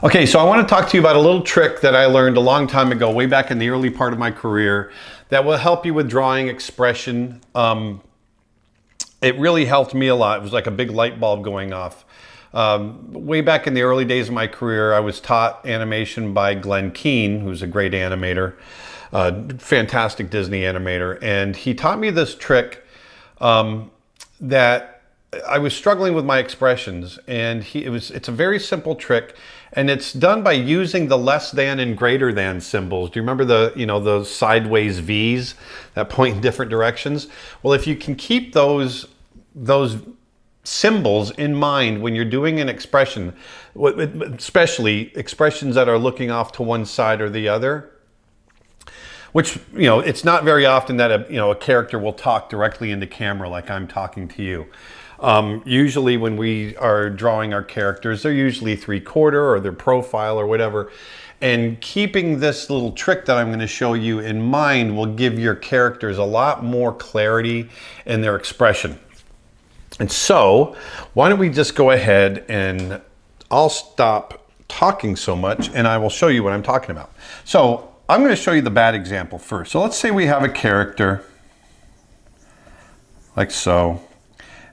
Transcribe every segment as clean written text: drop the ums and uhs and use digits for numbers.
Okay, so I want to talk to you about a little trick that I learned a long time ago, way back in the early part of my career, that will help you with drawing expression. It really helped me a lot. It was like a big light bulb going off. Way back in the early days of my career, I was taught animation by Glenn Keane, who's a great animator, fantastic Disney animator. And he taught me this trick that I was struggling with my expressions, and it's a very simple trick, and it's done by using the less than and greater than symbols. Do you remember those sideways V's that point in different directions? Well, if you can keep those symbols in mind when you're doing an expression, especially expressions that are looking off to one side or the other, which, it's not very often that a character will talk directly into camera like I'm talking to you. Usually when we are drawing our characters, they're usually 3/4 or their profile or whatever. And keeping this little trick that I'm going to show you in mind will give your characters a lot more clarity in their expression. And so, why don't we just go ahead and I'll stop talking so much and I will show you what I'm talking about. So, I'm going to show you the bad example first. So let's say we have a character like so.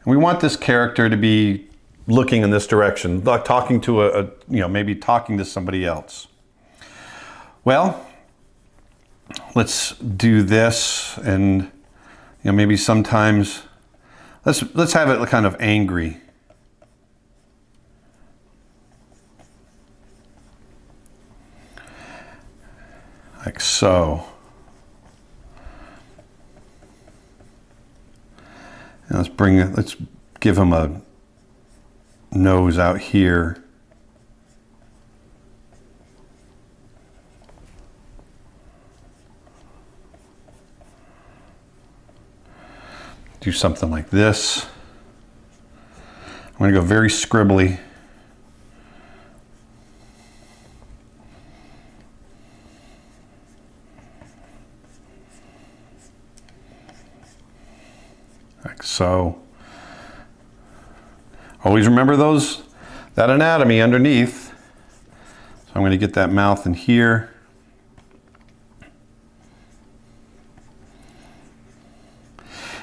And we want this character to be looking in this direction, like talking to maybe talking to somebody else. Well, let's do this, and maybe sometimes let's have it kind of angry. Like so. And let's give him a nose out here. Do something like this. I'm going to go very scribbly. Like so. Always remember that anatomy underneath. So I'm going to get that mouth in here.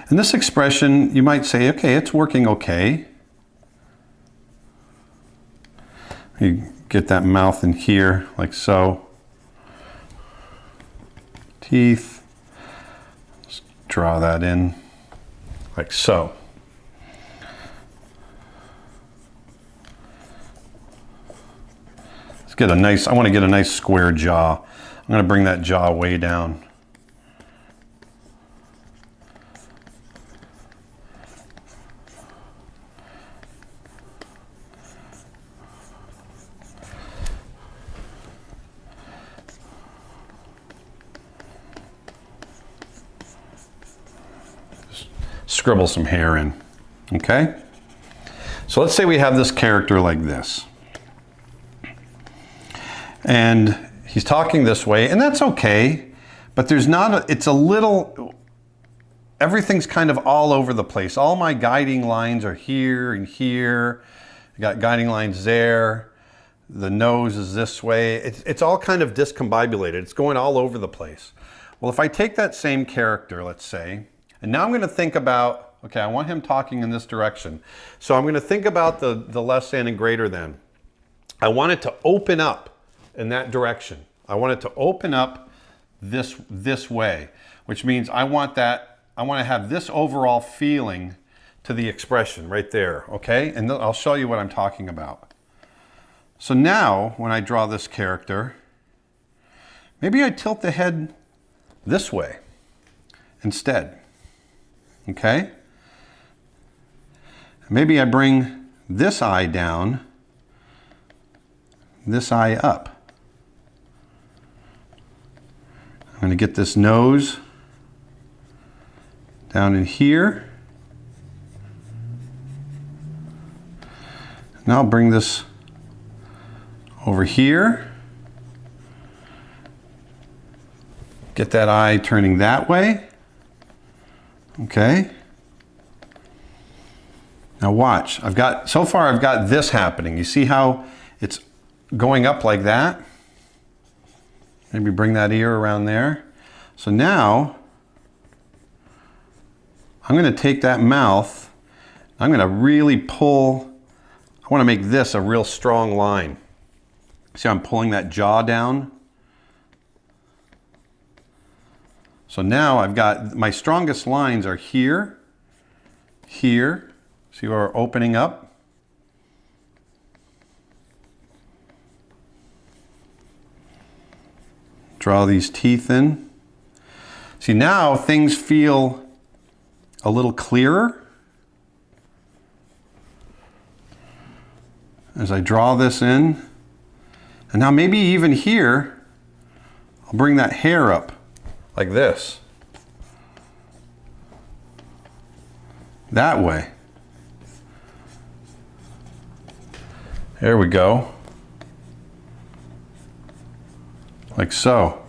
And this expression, you might say, okay, it's working okay. You get that mouth in here, like so. Teeth. Let's draw that in. Like so. I want to get a nice square jaw. I'm going to bring that jaw way down. Scribble some hair in, okay? So let's say we have this character like this. And he's talking this way, and that's okay, but everything's kind of all over the place. All my guiding lines are here and here. I got guiding lines there. The nose is this way. It's all kind of discombobulated. It's going all over the place. Well, if I take that same character, let's say, and now I'm going to think about, okay, I want him talking in this direction. So I'm going to think about the less than and greater than. I want it to open up in that direction. I want it to open up this way, which means I want to have this overall feeling to the expression right there, okay? And I'll show you what I'm talking about. So now, when I draw this character, maybe I tilt the head this way instead. Okay? Maybe I bring this eye down, this eye up. I'm going to get this nose down in here. Now I'll bring this over here. Get that eye turning that way. Okay. Now watch. I've got this happening. You see how it's going up like that. Maybe bring that ear around there. So now I'm going to take that mouth, I'm going to really pull, I want to make this a real strong line. See how I'm pulling that jaw down? So now I've got, my strongest lines are here, here. See where we're opening up? Draw these teeth in. See, now things feel a little clearer. As I draw this in. And now maybe even here, I'll bring that hair up like this. That way. There we go. Like so.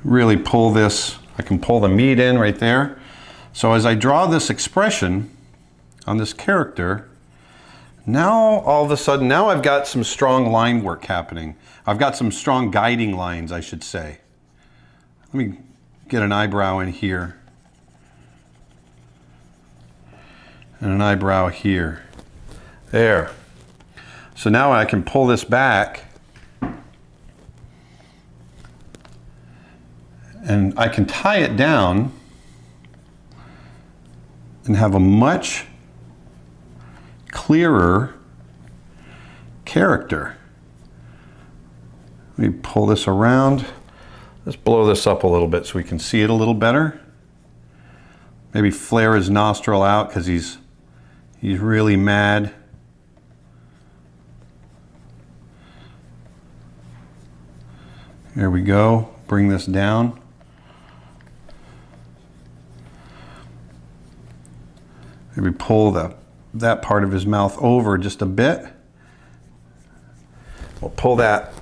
Really pull this, I can pull the meat in right there. So as I draw this expression on this character, now all of a sudden, now I've got some strong line work happening. I've got some strong guiding lines, I should say. Let me get an eyebrow in here. And an eyebrow here. There. So now I can pull this back and I can tie it down and have a much clearer character. Let me pull this around. Let's blow this up a little bit so we can see it a little better. Maybe flare his nostril out because he's really mad. There we go. Bring this down. Maybe pull that part of his mouth over just a bit. We'll pull that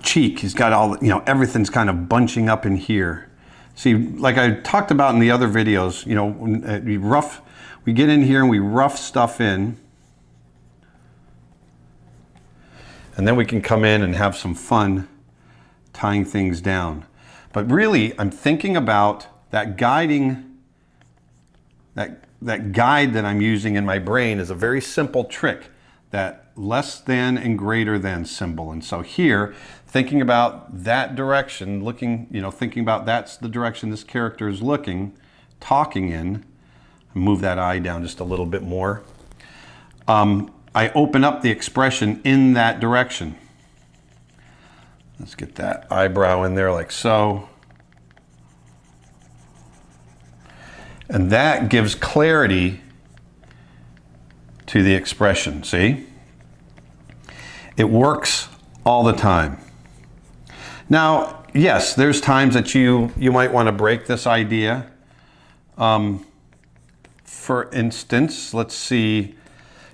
cheek. He's got all, everything's kind of bunching up in here. See, like I talked about in the other videos, we get in here and we rough stuff in. And then we can come in and have some fun tying things down. But really, I'm thinking about that guiding, that guide that I'm using in my brain is a very simple trick, that less than and greater than symbol. And so here, thinking about that direction, thinking about that's the direction this character is looking, talking in, move that eye down just a little bit more. I open up the expression in that direction. Let's get that eyebrow in there like so. And that gives clarity to the expression, see? It works all the time. Now, yes, there's times that you might want to break this idea. For instance, let's see,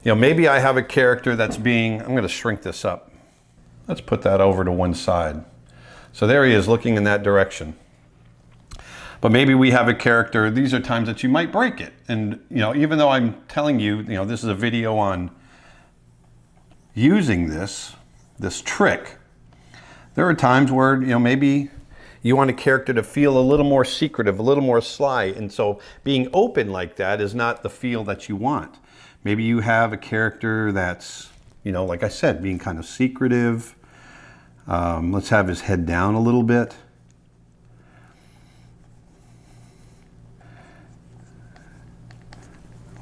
maybe I have a character that's I'm going to shrink this up. Let's put that over to one side. So there he is looking in that direction. But maybe we have a character, these are times that you might break it. And, even though I'm telling you, this is a video on using this trick, there are times where, maybe you want a character to feel a little more secretive, a little more sly. And so being open like that is not the feel that you want. Maybe you have a character that's, like I said, being kind of secretive. Let's have his head down a little bit.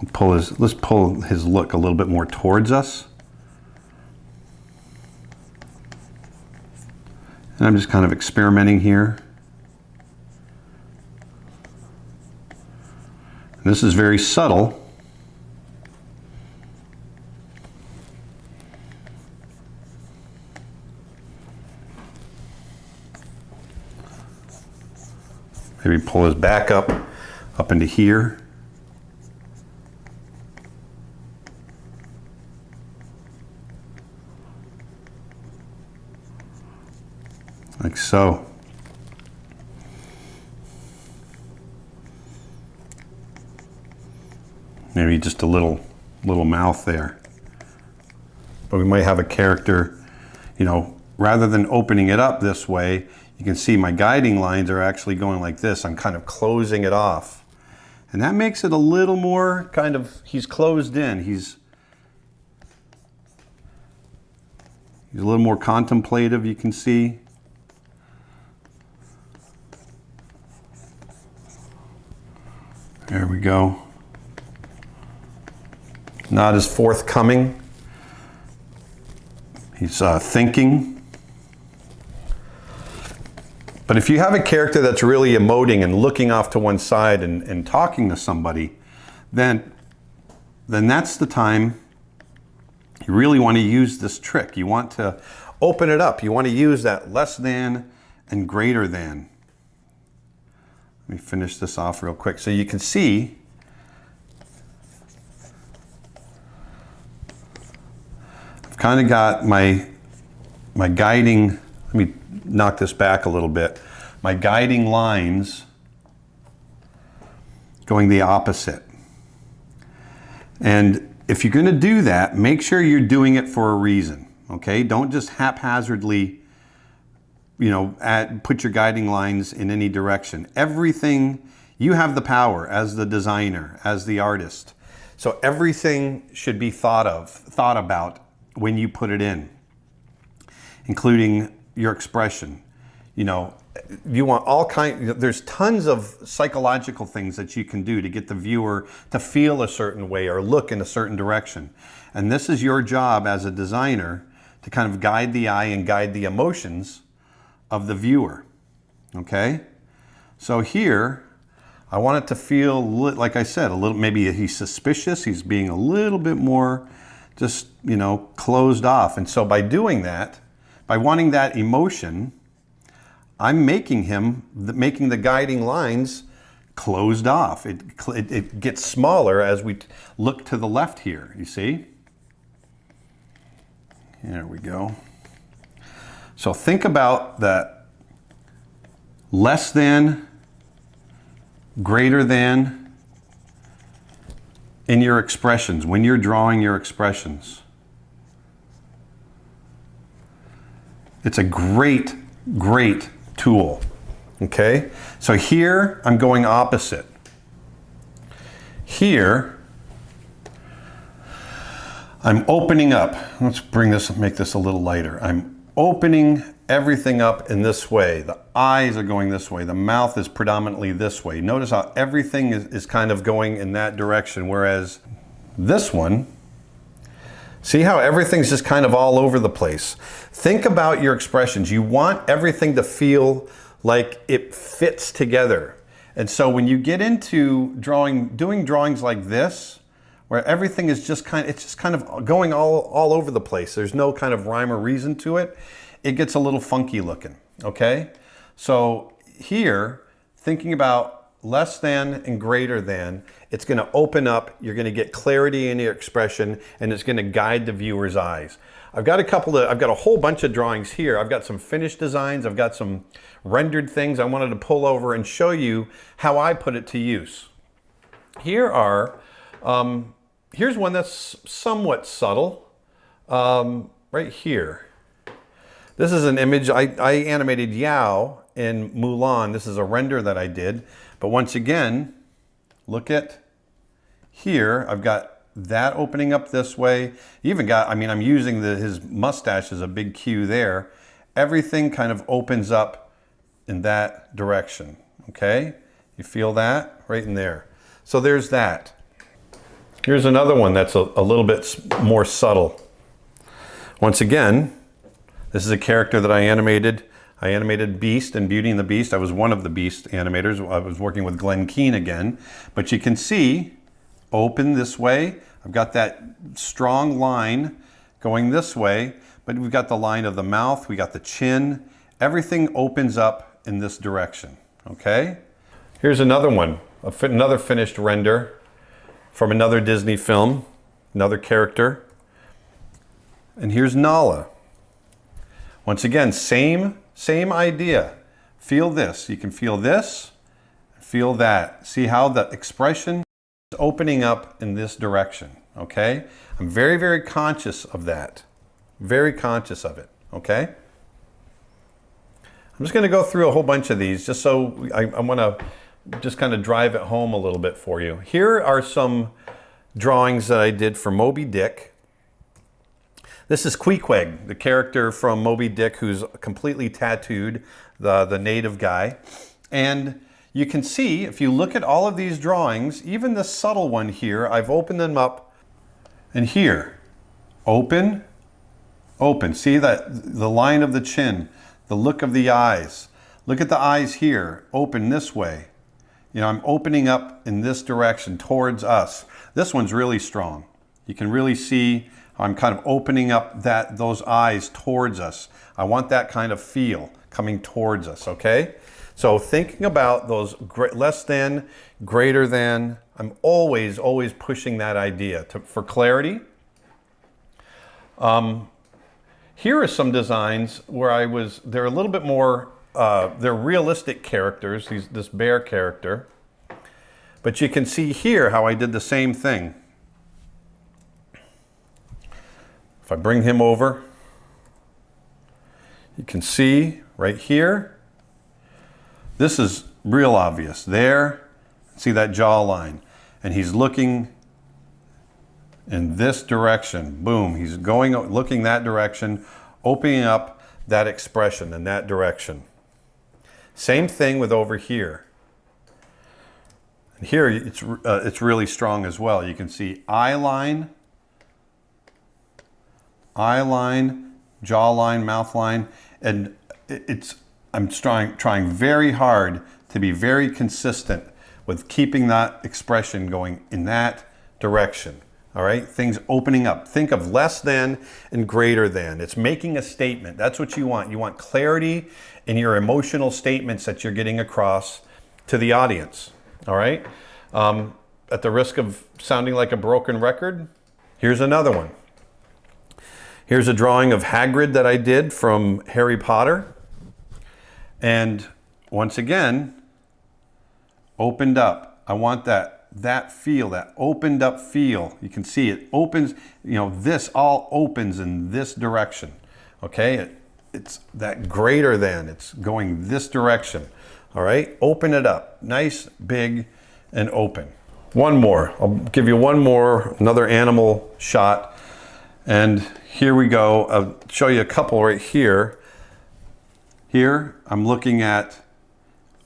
Let's pull his look a little bit more towards us. And I'm just kind of experimenting here. And this is very subtle. Maybe pull his back up into here. Like so. Maybe just a little mouth there. But we might have a character, you know, rather than opening it up this way, you can see my guiding lines are actually going like this. I'm kind of closing it off. And that makes it a little more kind of, he's closed in. He's a little more contemplative, you can see. There we go. Not as forthcoming. He's thinking. But if you have a character that's really emoting and looking off to one side and talking to somebody, then that's the time you really want to use this trick. You want to open it up. You want to use that less than and greater than. Let me finish this off real quick. So you can see I've kind of got my guiding, let me knock this back a little bit. My guiding lines going the opposite. And if you're going to do that, make sure you're doing it for a reason, okay? Don't just haphazardly, you know, put your guiding lines in any direction. Everything, you have the power as the designer, as the artist. So everything should be thought about when you put it in, including your expression. You know, you want all there's tons of psychological things that you can do to get the viewer to feel a certain way or look in a certain direction. And this is your job as a designer to kind of guide the eye and guide the emotions of the viewer, okay? So here, I want it to feel, like I said, a little, maybe he's suspicious, he's being a little bit more just, you know, closed off. And so by doing that, by wanting that emotion, I'm making the guiding lines closed off. It gets smaller as we look to the left here, you see? There we go. So think about that less than, greater than in your expressions, when you're drawing your expressions. It's a great, great tool, okay? So here, I'm going opposite. Here, I'm opening up. Let's make this a little lighter. I'm opening everything up in this way. The eyes are going this way. The mouth is predominantly this way. Notice how everything is kind of going in that direction, whereas this one, see how everything's just kind of all over the place. Think about your expressions. You want everything to feel like it fits together. And so when you get into doing drawings like this, where everything is just kind of going all over the place. There's no kind of rhyme or reason to it. It gets a little funky looking, okay? So here, thinking about less than and greater than, it's gonna open up, you're gonna get clarity in your expression, and it's gonna guide the viewer's eyes. I've got a whole bunch of drawings here. I've got some finished designs, I've got some rendered things I wanted to pull over and show you how I put it to use. Here are, here's one that's somewhat subtle, right here. This is an image, I animated Yao in Mulan. This is a render that I did. But once again, look at here. I've got that opening up this way. You even got, I'm using his mustache as a big cue there. Everything kind of opens up in that direction, okay? You feel that? Right in there. So there's that. Here's another one that's a little bit more subtle. Once again, this is a character that I animated. I animated Beast in Beauty and the Beast. I was one of the Beast animators. I was working with Glenn Keane again. But you can see, open this way. I've got that strong line going this way, but we've got the line of the mouth, we got the chin. Everything opens up in this direction, okay? Here's another one, another finished render from another Disney film, another character. And here's Nala. Once again, same idea. Feel this. You can feel this, feel that. See how the expression is opening up in this direction, okay? I'm very, very conscious of that. Very conscious of it, okay? I'm just going to go through a whole bunch of these just so I want to just kind of drive it home a little bit for you. Here are some drawings that I did for Moby Dick. This is Queequeg, the character from Moby Dick who's completely tattooed, the native guy. And you can see, if you look at all of these drawings, even the subtle one here, I've opened them up. And here, open, open. See that the line of the chin, the look of the eyes. Look at the eyes here, open this way. You know, I'm opening up in this direction towards us. This one's really strong. You can really see I'm kind of opening up those eyes towards us. I want that kind of feel coming towards us, okay? So thinking about those less than, greater than, I'm always pushing that idea for clarity. Here are some designs where they're a little bit more, they're realistic characters, this bear character. But you can see here how I did the same thing. If I bring him over, you can see right here, this is real obvious. There, see that jawline. And he's looking in this direction. Boom, he's looking that direction, opening up that expression in that direction. Same thing with over here. And here it's really strong as well. You can see eye line, jawline, mouth line, and I'm trying very hard to be very consistent with keeping that expression going in that direction. All right, things opening up. Think of less than and greater than. It's making a statement. That's what you want. You want clarity in your emotional statements that you're getting across to the audience. All right. At the risk of sounding like a broken record, here's another one. Here's a drawing of Hagrid that I did from Harry Potter. And once again, opened up. I want that feel, that opened up feel. You can see it opens, you know, this all opens in this direction. Okay, it's that greater than, it's going this direction. All right, open it up, nice, big, and open. One more, I'll give you one more, another animal shot. And here we go, I'll show you a couple right here. Here, I'm looking at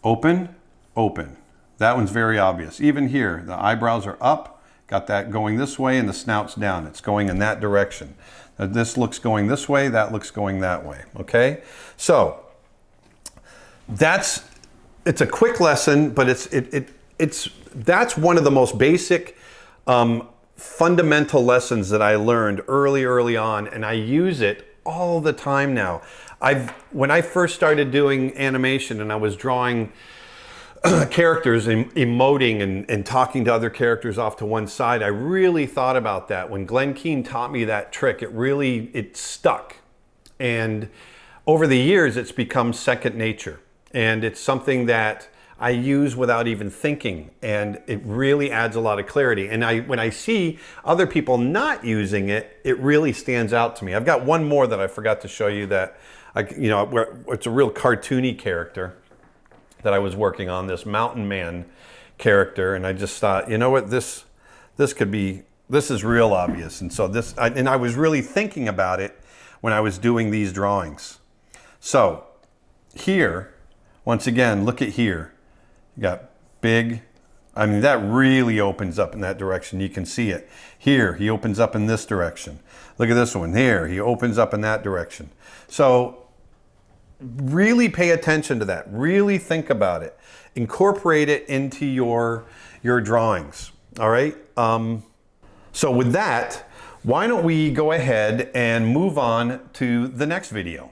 open, open. That one's very obvious. Even here, the eyebrows are up, got that going this way, and the snout's down. It's going in that direction. This looks going this way, that looks going that way, okay? So, it's a quick lesson, but that's one of the most basic fundamental lessons that I learned early on, and I use it all the time now. When I first started doing animation and I was drawing characters and emoting and talking to other characters off to one side, I really thought about that. When Glenn Keane taught me that trick, it stuck. And over the years, it's become second nature. And it's something that I use without even thinking. And it really adds a lot of clarity. And when I see other people not using it, it really stands out to me. I've got one more that I forgot to show you that, where it's a real cartoony character that I was working on, this mountain man character, and I just thought, you know what, this is real obvious. And so I was really thinking about it when I was doing these drawings. So here, once again, look at here. You got big, I mean, that really opens up in that direction. You can see it. Here, he opens up in this direction. Look at this one. Here, he opens up in that direction. So really pay attention to that. Really think about it. Incorporate it into your drawings. All right. So with that, why don't we go ahead and move on to the next video?